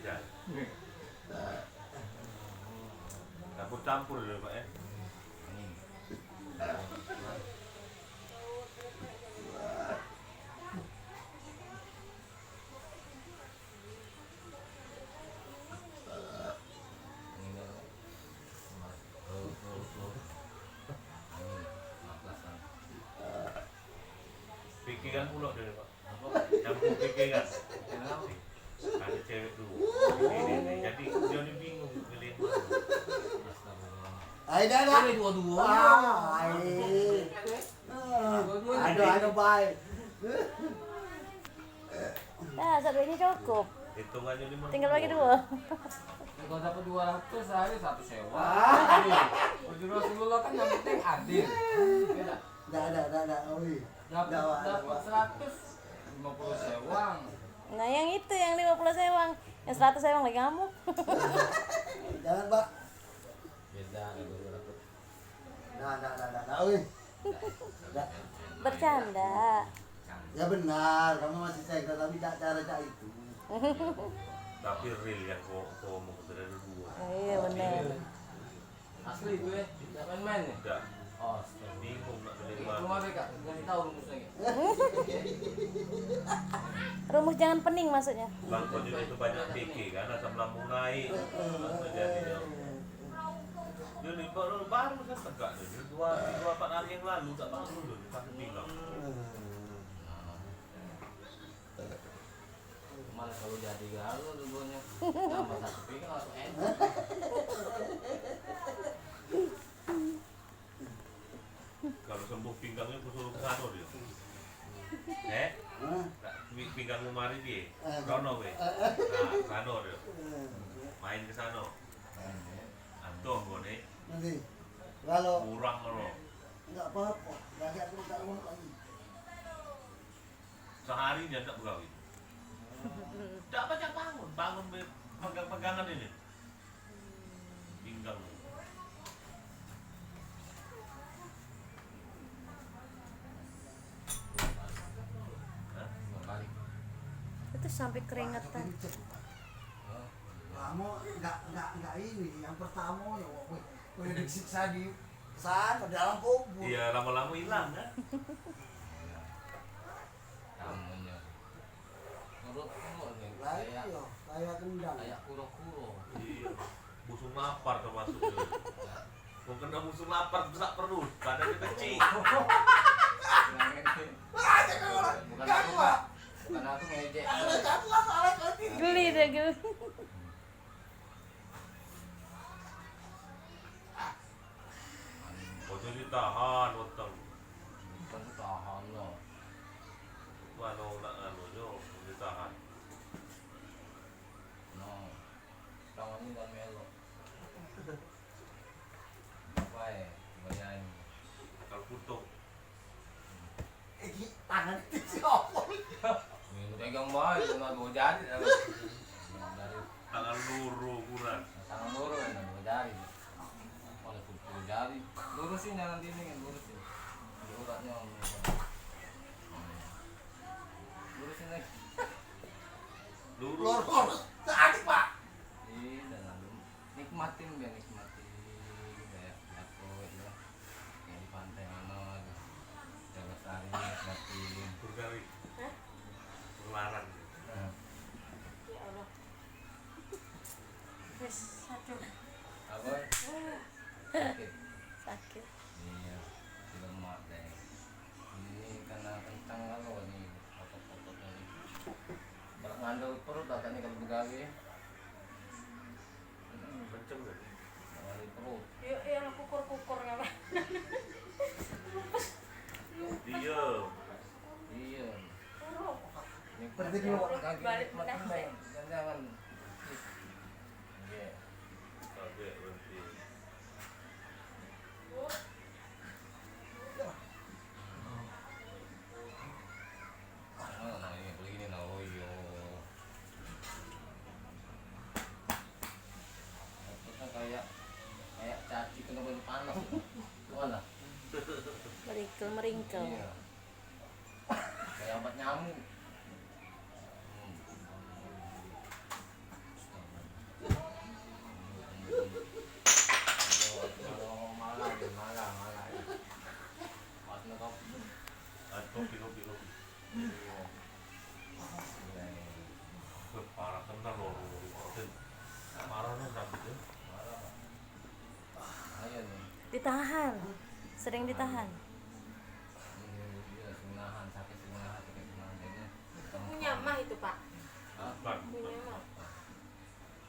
beda. Campur-campur ya Pak ya. Pikiran pula deh Pak. Campur pikiran. Ada cewek dulu. Ini jadi Johnny bingung milih mana. Ayo dah. Ini dua-dua. Aduh baik. Nah, satu ini cukup. Hitung aja 5. Tinggal bagi 2. Kalau dapat 200 sehari satu sewa. Uji Rasulullah kan yang penting adil. Beda. Dah. Oi. Dapat 150 sewang. Nah, yang itu yang 50 sewang. Yang 100 sewang lagi ngamuk. Jangan, Pak. Beda kalau dapat. Dah. Oi. Bercanda. Ya benar, kamu masih cek tapi cara itu. Tapi real yang kau mau dari dua. Iya benar. Asli gue, tidak main-main ya? Enggak. Oh, Bingung nak milih rumah mana. mereka, nggak tahu rumusnya. Rumus jangan pening maksudnya. Bang Kojo itu banyak pikir kan, asam lambung naik. Jadi jadi baru kan tegak tuh. Dua 4 hari yang lalu tak bangun dulu sakit pinggang. Cuman kalau jadi galau dulunya, tambah satu pinggang langsung enak. Kalau sembuh pinggangnya aku suruh ke sana dia. Pinggangmu mari dia. Rono we. Nah, sana dia. Main ke sana. Antuh gone. Nanti kalau Kurang loh. enggak apa-apa, enggak aku tak mau lagi. Sehari dia tak begawi. Tak banyak bangun pegang-pegangan ini. Pinggang. Itu sampai keringetan. Kamu enggak ini, yang pertama ya woi disiksa di sana dalam kubur. Iya lama-lama hilang kan. Kamunya. Menurut kamu nih, Kayak kendang. kayak kuro-kuro. Iya. Musuh lapar termasuk dia. Mau kena musuh lapar besar perut, badannya kecil. Bukan aku Pak, bukan aku ngejek. Geli deh geli. Kojo ditahan utang. Bukan tahan loh. Mana nak anu jo ditahan. No, tangannya dan melo. Apa ya? Bayangin. Kalau putuk. Tangan itu siapa? Minggu pegang baik, cuma dua jari. Dari Tangan luru kurang. tangan lurus dan dua jari. Oleh dua jari. Lurusin jangan dinding, lurusin. Di uratnya. Lurusin lagi. Lurus. Adik, Pak. Iya, dan lalu nikmatin biar nikmatin kayak jatuh ya. Kayak di pantai mana gitu. Jaga sari nikmatin. Burgari. Larang. Ya Allah. Wes, aduh. Apa? Sakit. Sakit. Iya, di lemak deh. Ini karena kencang kalau nih otot-ototnya nih. Kalau ngandel perut katanya kalau begawe. Kenceng kan? Ngandel perut. Yuk, yang kukur-kukur nggak apa? Iya. Iya. Berarti dulu Kaki balik nikmatin menang. dong. Jangan. Iya. Kaget berarti. Nah, ini begini nah, oh iya. Maksudnya kayak caci kena baju panas. Mana? Meringkel. Iya. Kayak obat nyamuk. Parahnya sakit ya. Marah Pak. Ayo nih. Ditahan. Sering ditahan. Iya, semenahan sakit semenahan aja. Punya mah itu Pak. Hah? Pak, Punya mah.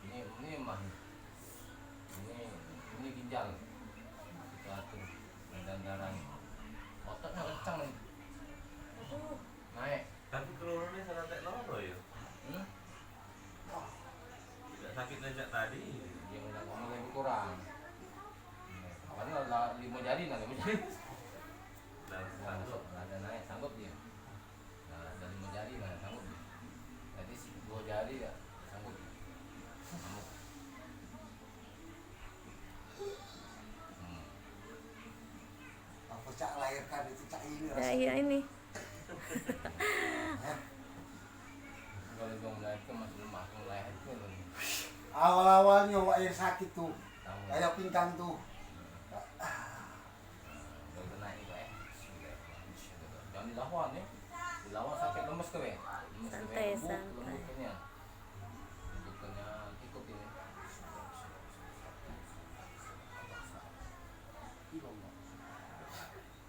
Ini mah. Ini ginjal. Kita atur dan darah. Ototnya kencang nih. Aduh. Naik. tapi keluarnya sangat tak loro ya. Hmm? Tidak sakit sejak tadi. Dia udah ngomong lebih kurang. Padahal lah 5 jari nah 5 jari. Dan Sanggup, sanggup. ada naik sanggup dia. Nah, ada 5 jari nah sanggup dia. Jadi 2 jari ya sanggup. Sanggup. Hmm. Apa cak lahirkan itu cak ini Ya rasanya. iya ini. Kalau dia melahirkan masih lemah, kalau melahirkan loh. Awal-awalnya air sakit tuh, Tahu. kayak pinggang tuh. Udah naik itu jangan dilawan ya. Dilawan sakit lemes ke ya. Santai, santai. Lembukannya. Lembukannya ikut ini.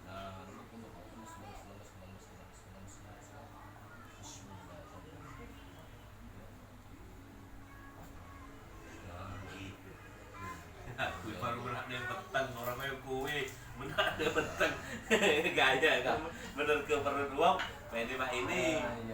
Nah, lembut lemes. Aku baru benak yang petang orang kayak kue benak ada petang gaya kan bener ke perut uang ini mah ini Nah, iya.